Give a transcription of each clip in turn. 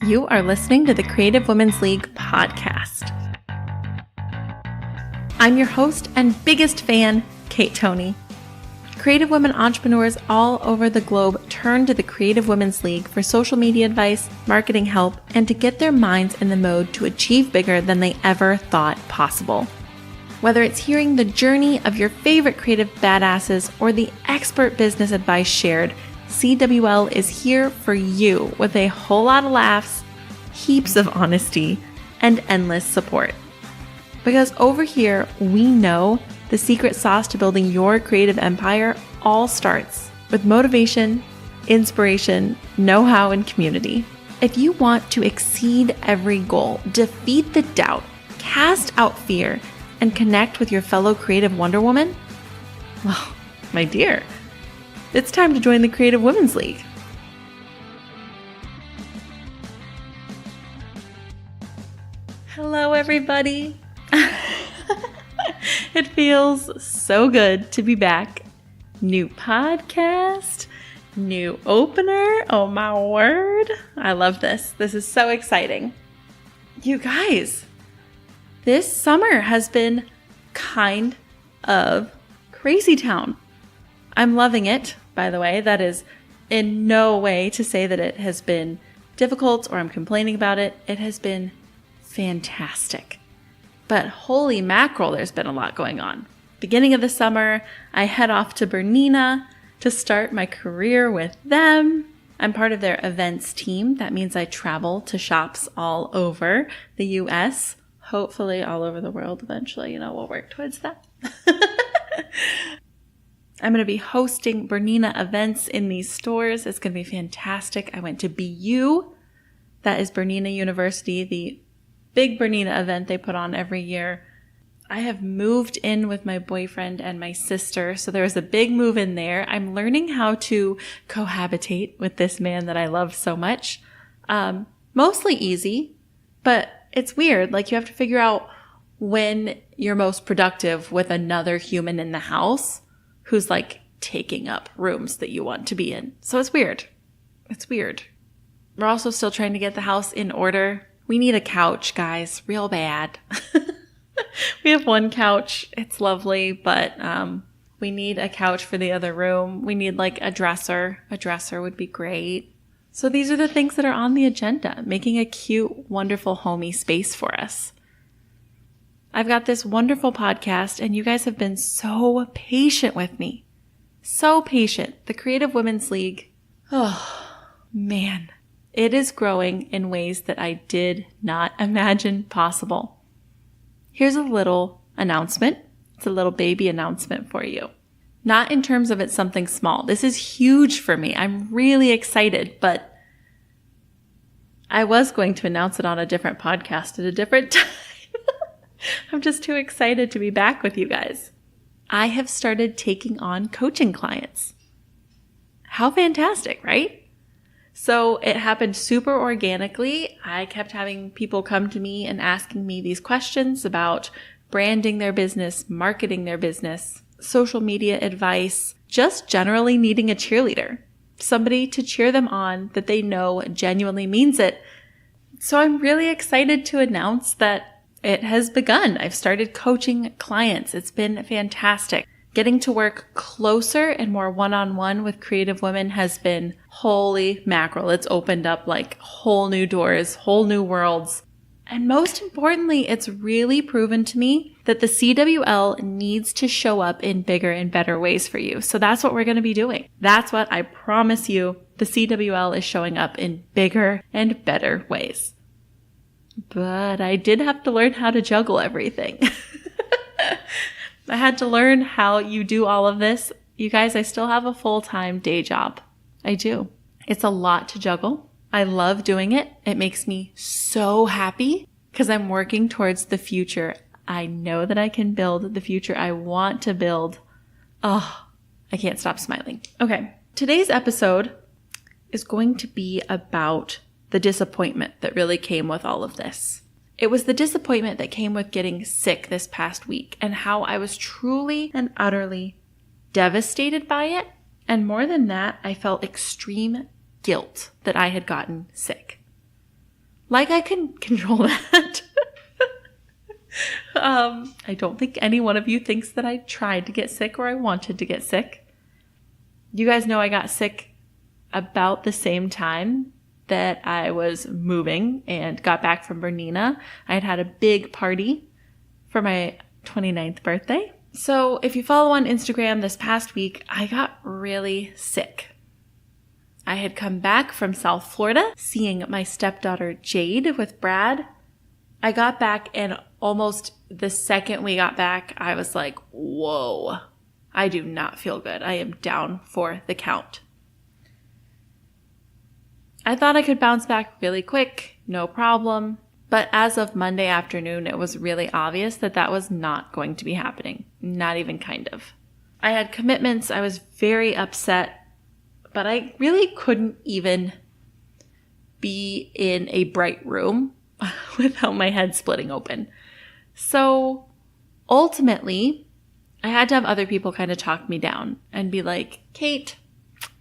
You are listening to the Creative Women's League podcast. I'm your host and biggest fan, Kate Toney. Creative women entrepreneurs all over the globe turn to the Creative Women's League for social media advice, marketing help, and to get their minds in the mode to achieve bigger than they ever thought possible. Whether it's hearing the journey of your favorite creative badasses or the expert business advice shared, CWL is here for you with a whole lot of laughs, heaps of honesty, and endless support. Because over here, we know the secret sauce to building your creative empire all starts with motivation, inspiration, know-how, and community. If you want to exceed every goal, defeat the doubt, cast out fear, and connect with your fellow creative Wonder Woman, well, my dear, it's time to join the Creative Women's League. Hello, everybody. It feels so good to be back. New podcast, new opener. Oh my word. I love this. This is so exciting. You guys, this summer has been kind of crazy town. I'm loving it, by the way. That is in no way to say that it has been difficult or I'm complaining about it. It has been fantastic. But holy mackerel, there's been a lot going on. Beginning of the summer, I head off to BERNINA to start my career with them. I'm part of their events team. That means I travel to shops all over the US, hopefully all over the world eventually. We'll work towards that. I'm going to be hosting BERNINA events in these stores. It's going to be fantastic. I went to BU. That is BERNINA University, the big BERNINA event they put on every year. I have moved in with my boyfriend and my sister, so there was a big move in there. I'm learning how to cohabitate with this man that I love so much. Mostly easy, but it's weird. Like, you have to figure out when you're most productive with another human in the house who's like taking up rooms that you want to be in. So it's weird. It's weird. We're also still trying to get the house in order. We need a couch, guys, real bad. We have one couch. It's lovely, but we need a couch for the other room. We need like a dresser. A dresser would be great. So these are the things that are on the agenda, making a cute, wonderful, homey space for us. I've got this wonderful podcast, and you guys have been so patient with me. So patient. The Creative Women's League. Oh, man. It is growing in ways that I did not imagine possible. Here's a little announcement. It's a little baby announcement for you. Not in terms of it's something small. This is huge for me. I'm really excited, but I was going to announce it on a different podcast at a different time. I'm just too excited to be back with you guys. I have started taking on coaching clients. How fantastic, right? So it happened super organically. I kept having people come to me and asking me these questions about branding their business, marketing their business, social media advice, just generally needing a cheerleader, somebody to cheer them on that they know genuinely means it. So I'm really excited to announce that it has begun. I've started coaching clients. It's been fantastic. Getting to work closer and more one-on-one with creative women has been holy mackerel. It's opened up like whole new doors, whole new worlds. And most importantly, it's really proven to me that the CWL needs to show up in bigger and better ways for you. So that's what we're going to be doing. That's what I promise you. The CWL is showing up in bigger and better ways. But I did have to learn how to juggle everything. I had to learn how you do all of this. You guys, I still have a full-time day job. I do. It's a lot to juggle. I love doing it. It makes me so happy because I'm working towards the future. I know that I can build the future I want to build. Oh, I can't stop smiling. Okay. Today's episode is going to be about the disappointment that really came with all of this. It was the disappointment that came with getting sick this past week and how I was truly and utterly devastated by it. And more than that, I felt extreme guilt that I had gotten sick. Like I can control that. I don't think any one of you thinks that I tried to get sick or I wanted to get sick. You guys know I got sick about the same time that I was moving and got back from Bernina. I had a big party for my 29th birthday. So if you follow on Instagram this past week, I got really sick. I had come back from South Florida, seeing my stepdaughter Jade with Brad. I got back and almost the second we got back, I was like, whoa, I do not feel good. I am down for the count. I thought I could bounce back really quick, no problem. But as of Monday afternoon, it was really obvious that that was not going to be happening. Not even kind of. I had commitments. I was very upset, but I really couldn't even be in a bright room without my head splitting open. So ultimately, I had to have other people kind of talk me down and be like, Kate,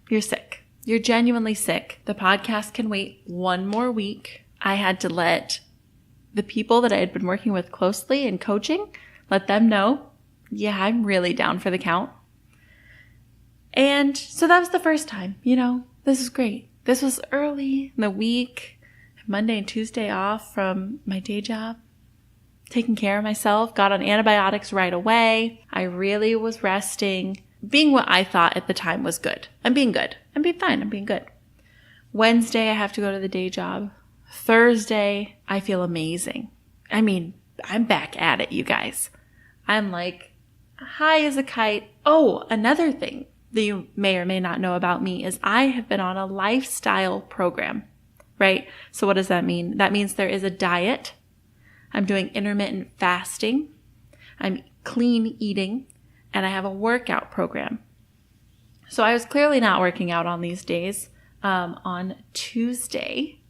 you're sick. You're genuinely sick. The podcast can wait one more week. I had to let the people that I had been working with closely and coaching, let them know, yeah, I'm really down for the count. And so that was the first time, this is great. This was early in the week, Monday and Tuesday off from my day job, taking care of myself, got on antibiotics right away. I really was resting, being what I thought at the time was good. I'm being good. I'm being fine. I'm being good. Wednesday, I have to go to the day job. Thursday, I feel amazing. I mean, I'm back at it, you guys. I'm like high as a kite. Oh, another thing that you may or may not know about me is I have been on a lifestyle program, right? So what does that mean? That means there is a diet. I'm doing intermittent fasting. I'm clean eating, and I have a workout program. So I was clearly not working out on these days. On Tuesday,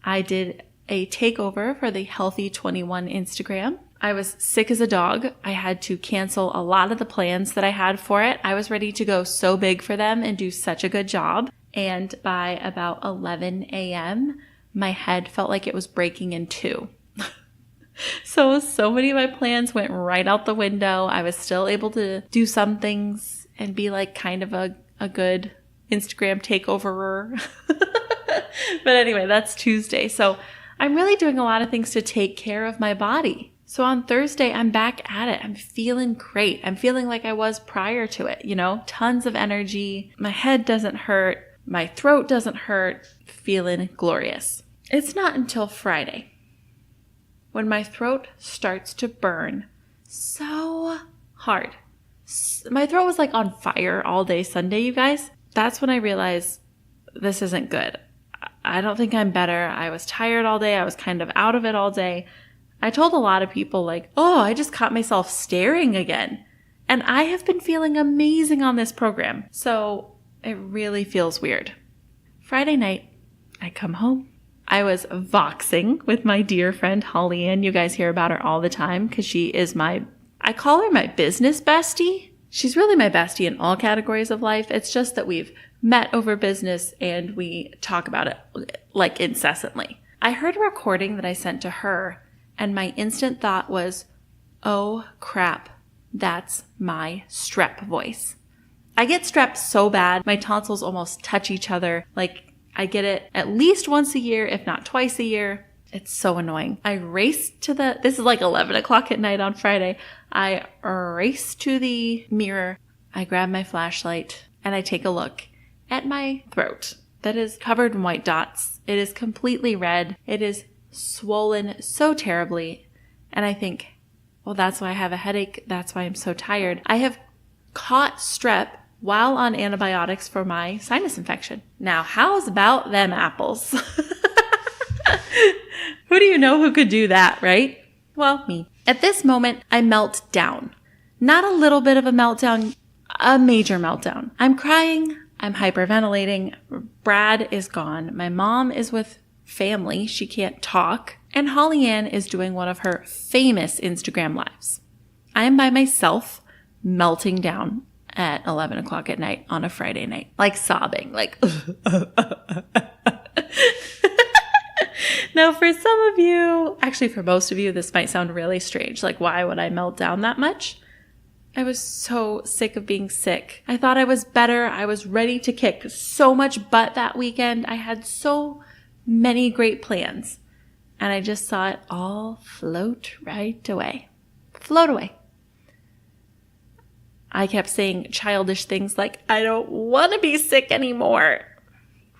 I did a takeover for the Healthy 21 Instagram. I was sick as a dog. I had to cancel a lot of the plans that I had for it. I was ready to go so big for them and do such a good job. And by about 11 a.m., my head felt like it was breaking in two. So many of my plans went right out the window. I was still able to do some things and be like kind of a good Instagram takeoverer. But anyway, that's Tuesday. So I'm really doing a lot of things to take care of my body. So on Thursday, I'm back at it. I'm feeling great. I'm feeling like I was prior to it, tons of energy. My head doesn't hurt. My throat doesn't hurt. Feeling glorious. It's not until Friday when my throat starts to burn so hard. My throat was like on fire all day Sunday, you guys. That's when I realized this isn't good. I don't think I'm better. I was tired all day. I was kind of out of it all day. I told a lot of people like, oh, I just caught myself staring again. And I have been feeling amazing on this program. So it really feels weird. Friday night, I come home. I was voxing with my dear friend Holly Ann. You guys hear about her all the time because she is I call her my business bestie. She's really my bestie in all categories of life. It's just that we've met over business and we talk about it like incessantly. I heard a recording that I sent to her and my instant thought was, oh crap, that's my strep voice. I get strep so bad, my tonsils almost touch each other. Like I get it at least once a year, if not twice a year. It's so annoying. I raced to this is like 11 o'clock at night on Friday. I race to the mirror. I grab my flashlight and I take a look at my throat that is covered in white dots. It is completely red. It is swollen so terribly. And I think, well, that's why I have a headache. That's why I'm so tired. I have caught strep while on antibiotics for my sinus infection. Now, how's about them apples? Who do you know who could do that, right? Well, me. At this moment, I melt down. Not a little bit of a meltdown, a major meltdown. I'm crying. I'm hyperventilating. Brad is gone. My mom is with family. She can't talk. And Holly Ann is doing one of her famous Instagram lives. I am by myself, melting down at 11 o'clock at night on a Friday night, like sobbing, like Now, for some of you, actually for most of you, this might sound really strange. Like, why would I melt down that much? I was so sick of being sick. I thought I was better. I was ready to kick so much butt that weekend. I had so many great plans. And I just saw it all float right away. Float away. I kept saying childish things like, I don't want to be sick anymore.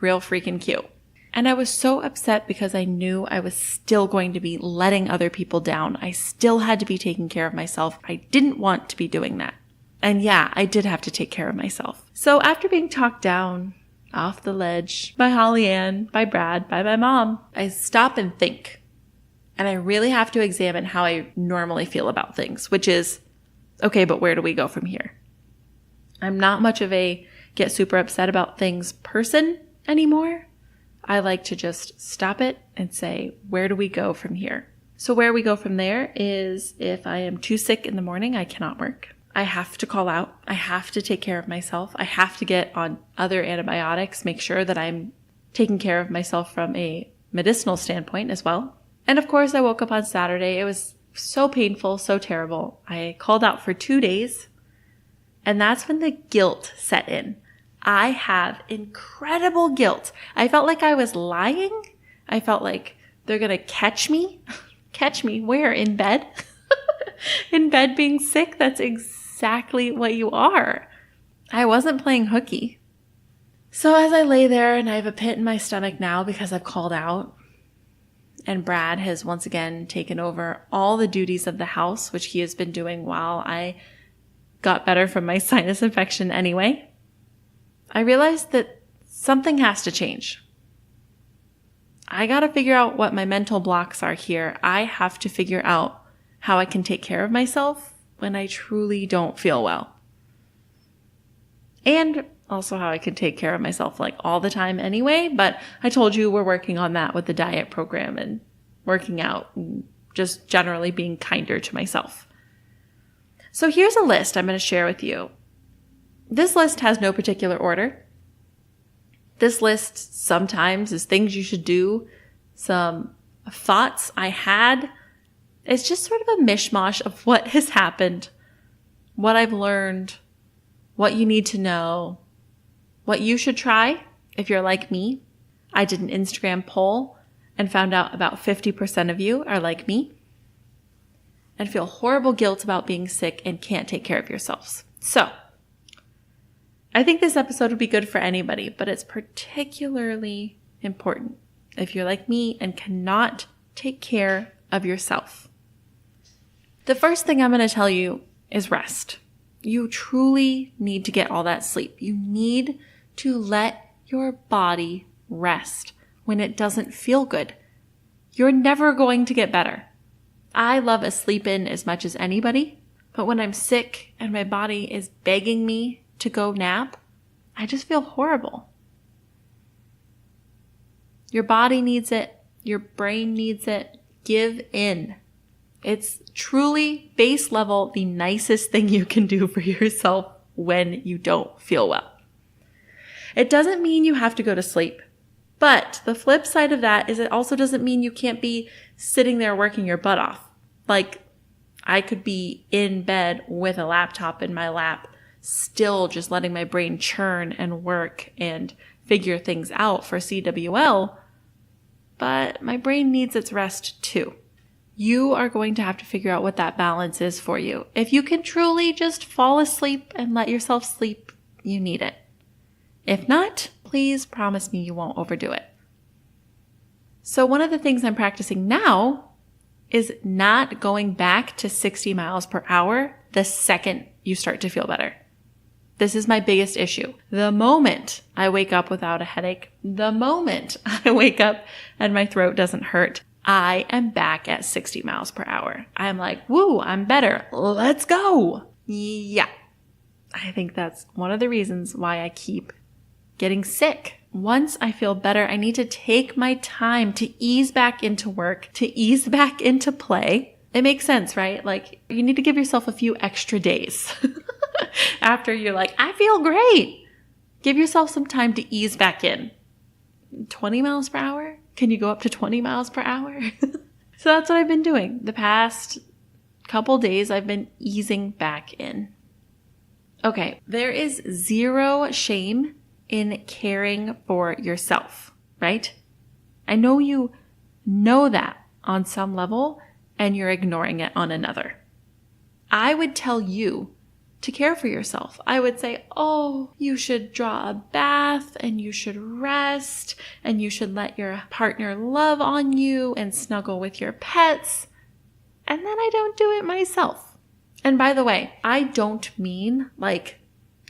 Real freaking cute. And I was so upset because I knew I was still going to be letting other people down. I still had to be taking care of myself. I didn't want to be doing that. And yeah, I did have to take care of myself. So after being talked down off the ledge by Holly Ann, by Brad, by my mom, I stop and think. And I really have to examine how I normally feel about things, which is, okay, but where do we go from here? I'm not much of a get super upset about things person anymore. I like to just stop it and say, where do we go from here? So where we go from there is if I am too sick in the morning, I cannot work. I have to call out. I have to take care of myself. I have to get on other antibiotics, make sure that I'm taking care of myself from a medicinal standpoint as well. And of course, I woke up on Saturday. It was so painful, so terrible. I called out for 2 days, and that's when the guilt set in. I have incredible guilt. I felt like I was lying. I felt like they're going to catch me. Catch me where? In bed? In bed being sick? That's exactly what you are. I wasn't playing hooky. So as I lay there and I have a pit in my stomach now because I've called out, and Brad has once again taken over all the duties of the house, which he has been doing while I got better from my sinus infection anyway, I realized that something has to change. I got to figure out what my mental blocks are here. I have to figure out how I can take care of myself when I truly don't feel well. And also how I can take care of myself like all the time anyway. But I told you we're working on that with the diet program and working out and just generally being kinder to myself. So here's a list I'm going to share with you. This list has no particular order. This list sometimes is things you should do, some thoughts I had. It's just sort of a mishmash of what has happened, what I've learned, what you need to know, what you should try if you're like me. I did an Instagram poll and found out about 50% of you are like me and feel horrible guilt about being sick and can't take care of yourselves. So I think this episode would be good for anybody, but it's particularly important if you're like me and cannot take care of yourself. The first thing I'm going to tell you is rest. You truly need to get all that sleep. You need to let your body rest when it doesn't feel good. You're never going to get better. I love a sleep in as much as anybody, but when I'm sick and my body is begging me to go nap, I just feel horrible. Your body needs it. Your brain needs it. Give in. It's truly base level the nicest thing you can do for yourself when you don't feel well. It doesn't mean you have to go to sleep, but the flip side of that is it also doesn't mean you can't be sitting there working your butt off. Like I could be in bed with a laptop in my lap, still just letting my brain churn and work and figure things out for CWL, but my brain needs its rest too. You are going to have to figure out what that balance is for you. If you can truly just fall asleep and let yourself sleep, you need it. If not, please promise me you won't overdo it. So one of the things I'm practicing now is not going back to 60 miles per hour the second you start to feel better. This is my biggest issue. The moment I wake up without a headache, the moment I wake up and my throat doesn't hurt, I am back at 60 miles per hour. I'm like, woo, I'm better. Let's go. Yeah. I think that's one of the reasons why I keep getting sick. Once I feel better, I need to take my time to ease back into work, to ease back into play. It makes sense, right? Like you need to give yourself a few extra days after you're like, I feel great. Give yourself some time to ease back in. 20 miles per hour? Can you go up to 20 miles per hour? So that's what I've been doing. The past couple days, I've been easing back in. Okay, there is zero shame in caring for yourself, right? I know you know that on some level and you're ignoring it on another. I would tell you to care for yourself. I would say, oh, you should draw a bath and you should rest and you should let your partner love on you and snuggle with your pets. And then I don't do it myself. And by the way, I don't mean like,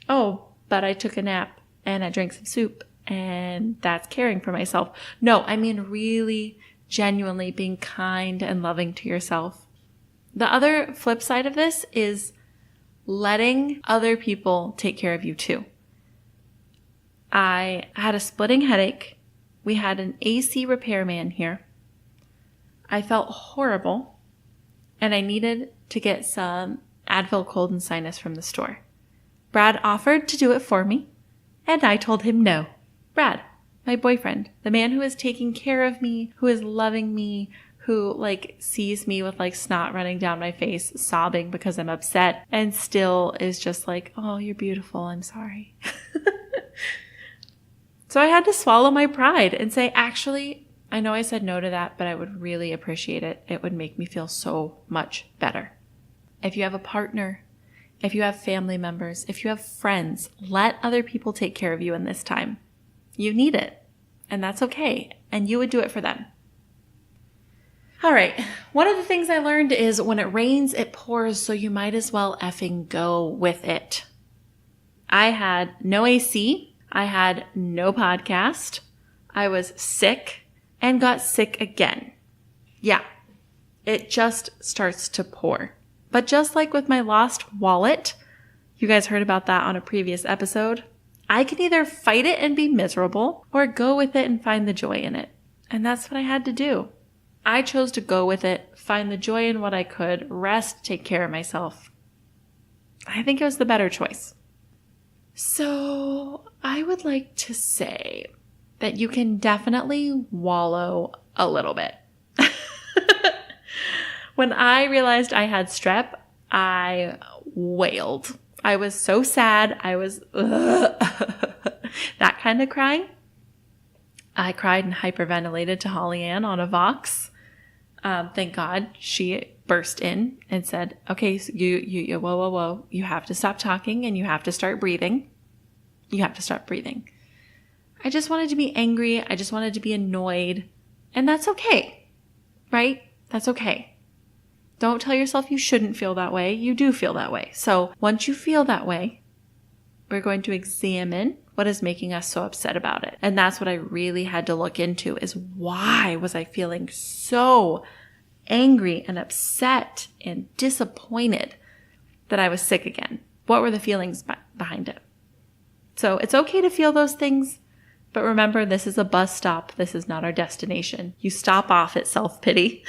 oh, but I took a nap and I drank some soup and that's caring for myself. No, I mean really genuinely being kind and loving to yourself. The other flip side of this is letting other people take care of you too. I had a splitting headache. We had an AC repairman here. I felt horrible and I needed to get some Advil cold and sinus from the store. Brad offered to do it for me and I told him no. Brad, my boyfriend, the man who is taking care of me, who is loving me, who like sees me with like snot running down my face, sobbing because I'm upset, and still is just like, oh, you're beautiful. I'm sorry. So I had to swallow my pride and say, actually, I know I said no to that, but I would really appreciate it. It would make me feel so much better. If you have a partner, if you have family members, if you have friends, let other people take care of you in this time. You need it, and that's okay, and you would do it for them. All right, one of the things I learned is when it rains, it pours, so you might as well effing go with it. I had no AC, I had no podcast, I was sick, and got sick again. Yeah, it just starts to pour. But just like with my lost wallet, you guys heard about that on a previous episode, I can either fight it and be miserable or go with it and find the joy in it. And that's what I had to do. I chose to go with it, find the joy in what I could, rest, take care of myself. I think it was the better choice. So I would like to say that you can definitely wallow a little bit. When I realized I had strep, I wailed. I was so sad. I was that kind of crying. I cried and hyperventilated to Holly Ann on a Vox. Thank God she burst in and said, okay, so you, whoa. You have to stop talking and you have to start breathing. You have to start breathing. I just wanted to be angry. I just wanted to be annoyed. And that's okay, right? That's okay. Don't tell yourself you shouldn't feel that way. You do feel that way. So once you feel that way, we're going to examine what is making us so upset about it. And that's what I really had to look into is why was I feeling so angry and upset and disappointed that I was sick again? What were the feelings behind it? So it's okay to feel those things, but remember, this is a bus stop. This is not our destination. You stop off at self-pity,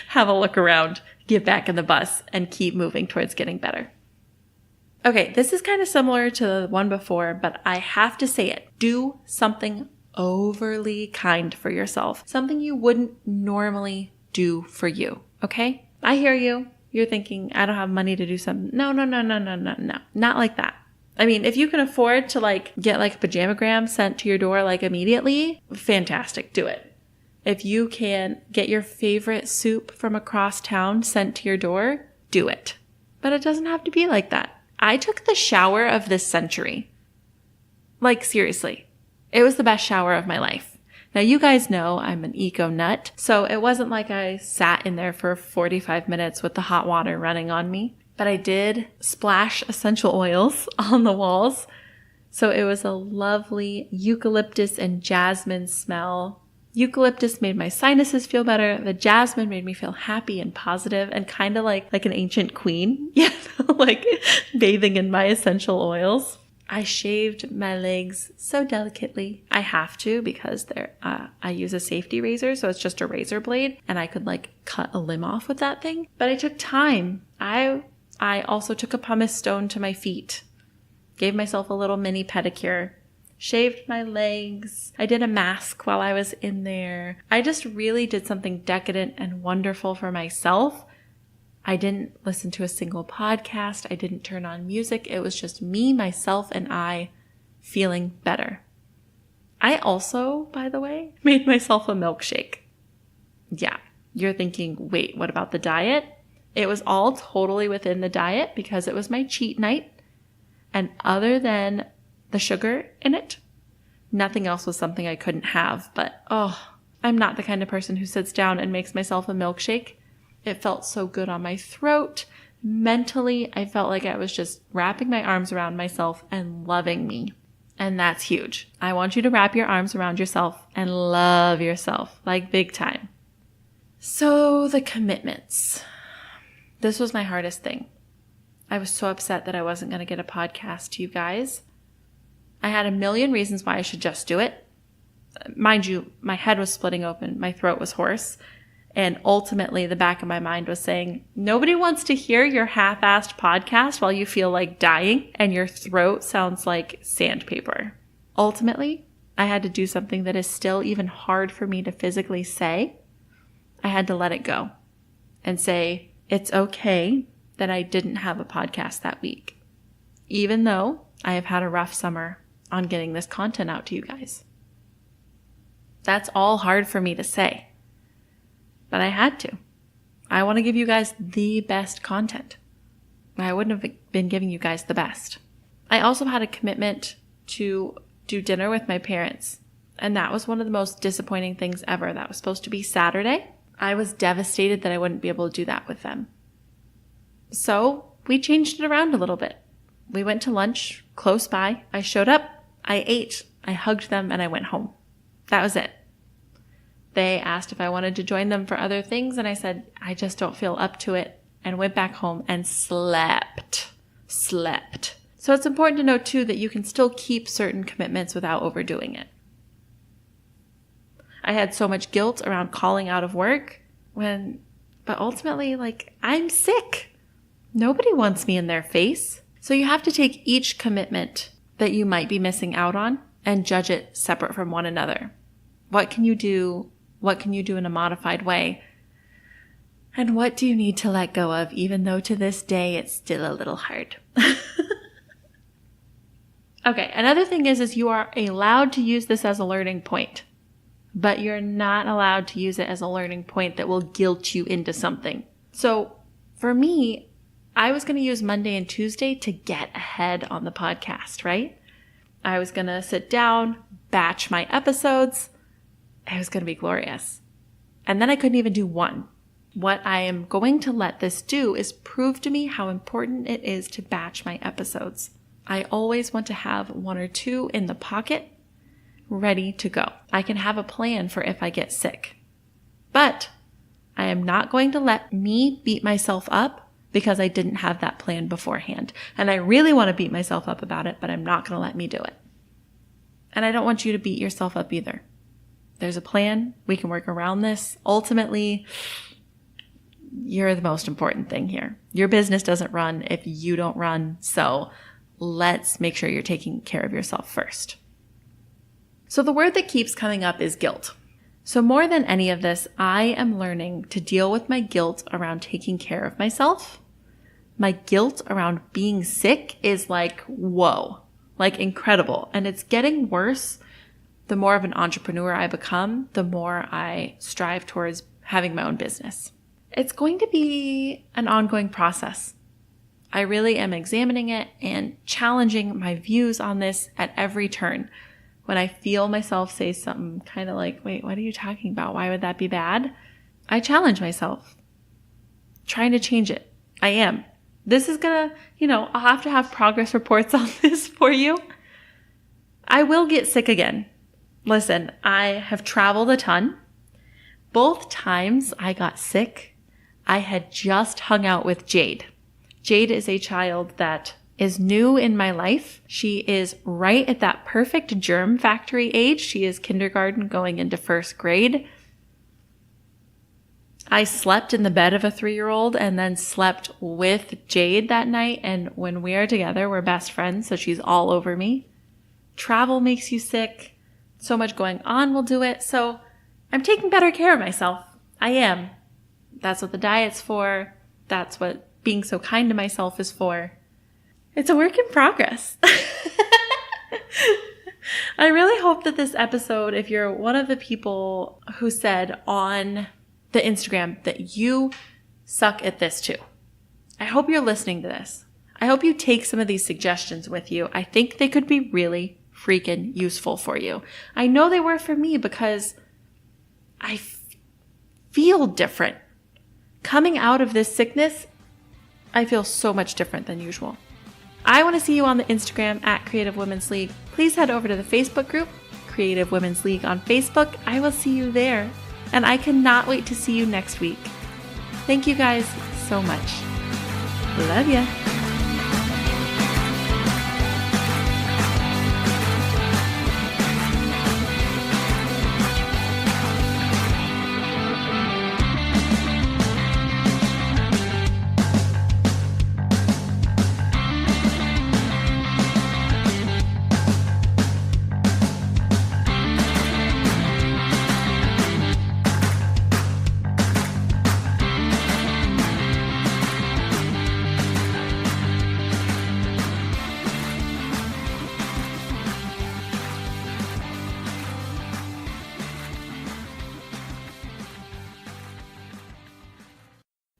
have a look around, get back in the bus, and keep moving towards getting better. Okay, this is kind of similar to the one before, but I have to say it. Do something overly kind for yourself. Something you wouldn't normally do for you, okay? I hear you. You're thinking, I don't have money to do something. No. Not like that. I mean, if you can afford to get a pajamagram sent to your door immediately, fantastic, do it. If you can get your favorite soup from across town sent to your door, do it. But it doesn't have to be like that. I took the shower of this century. Seriously. It was the best shower of my life. Now, you guys know I'm an eco nut, so it wasn't like I sat in there for 45 minutes with the hot water running on me. But I did splash essential oils on the walls. So it was a lovely eucalyptus and jasmine smell. Eucalyptus made my sinuses feel better. The jasmine made me feel happy and positive and kind of like an ancient queen. Yeah, bathing in my essential oils. I shaved my legs so delicately. I have to because I use a safety razor, so it's just a razor blade, and I could cut a limb off with that thing. But I took time. I also took a pumice stone to my feet, gave myself a little mini pedicure, shaved my legs. I did a mask while I was in there. I just really did something decadent and wonderful for myself. I didn't listen to a single podcast. I didn't turn on music. It was just me, myself, and I feeling better. I also, by the way, made myself a milkshake. Yeah, you're thinking, wait, what about the diet? It was all totally within the diet because it was my cheat night. And other than the sugar in it, nothing else was something I couldn't have. But, I'm not the kind of person who sits down and makes myself a milkshake. It felt so good on my throat. Mentally, I felt like I was just wrapping my arms around myself and loving me. And that's huge. I want you to wrap your arms around yourself and love yourself, like big time. So the commitments. This was my hardest thing. I was so upset that I wasn't going to get a podcast to you guys. I had a million reasons why I should just do it. Mind you, my head was splitting open. My throat was hoarse. And ultimately, the back of my mind was saying, nobody wants to hear your half-assed podcast while you feel like dying and your throat sounds like sandpaper. Ultimately, I had to do something that is still even hard for me to physically say. I had to let it go and say, it's okay that I didn't have a podcast that week, even though I have had a rough summer on getting this content out to you guys. That's all hard for me to say, but I had to. I want to give you guys the best content. I wouldn't have been giving you guys the best. I also had a commitment to do dinner with my parents, and that was one of the most disappointing things ever. That was supposed to be Saturday. I was devastated that I wouldn't be able to do that with them. So we changed it around a little bit. We went to lunch close by. I showed up, I ate, I hugged them, and I went home. That was it. They asked if I wanted to join them for other things, and I said, I just don't feel up to it, and went back home and slept. So it's important to know, too, that you can still keep certain commitments without overdoing it. I had so much guilt around calling out of work but ultimately, I'm sick. Nobody wants me in their face. So you have to take each commitment that you might be missing out on and judge it separate from one another. What can you do? What can you do in a modified way? And what do you need to let go of, even though to this day it's still a little hard? Okay, another thing is you are allowed to use this as a learning point, but you're not allowed to use it as a learning point that will guilt you into something. So for me, I was going to use Monday and Tuesday to get ahead on the podcast, right? I was going to sit down, batch my episodes. It was going to be glorious. And then I couldn't even do one. What I am going to let this do is prove to me how important it is to batch my episodes. I always want to have one or two in the pocket, ready to go. I can have a plan for if I get sick. But I am not going to let me beat myself up because I didn't have that plan beforehand. And I really want to beat myself up about it, but I'm not going to let me do it. And I don't want you to beat yourself up either. There's a plan. We can work around this. Ultimately, you're the most important thing here. Your business doesn't run if you don't run. So let's make sure you're taking care of yourself first. So the word that keeps coming up is guilt. So more than any of this, I am learning to deal with my guilt around taking care of myself. My guilt around being sick is whoa, incredible. And it's getting worse. The more of an entrepreneur I become, the more I strive towards having my own business. It's going to be an ongoing process. I really am examining it and challenging my views on this at every turn. When I feel myself say something kind of wait, what are you talking about? Why would that be bad? I challenge myself, trying to change it. I am. This is gonna, I'll have to have progress reports on this for you. I will get sick again. Listen, I have traveled a ton. Both times I got sick, I had just hung out with Jade. Jade is a child that is new in my life. She is right at that perfect germ factory age. She is kindergarten going into first grade. I slept in the bed of a 3-year-old and then slept with Jade that night. And when we are together, we're best friends. So she's all over me. travel makes you sick. So much going on will do it. So I'm taking better care of myself. I am. That's what the diet's for. That's what being so kind to myself is for. It's a work in progress. I really hope that this episode, if you're one of the people who said on the Instagram that you suck at this too, I hope you're listening to this. I hope you take some of these suggestions with you. I think they could be really freaking useful for you. I know they were for me because I feel different. Coming out of this sickness, I feel so much different than usual. I want to see you on the Instagram at Creative Women's League. Please head over to the Facebook group, Creative Women's League on Facebook. I will see you there. And I cannot wait to see you next week. Thank you guys so much. Love ya.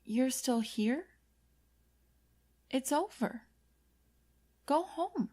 You're still here? It's over. Go home.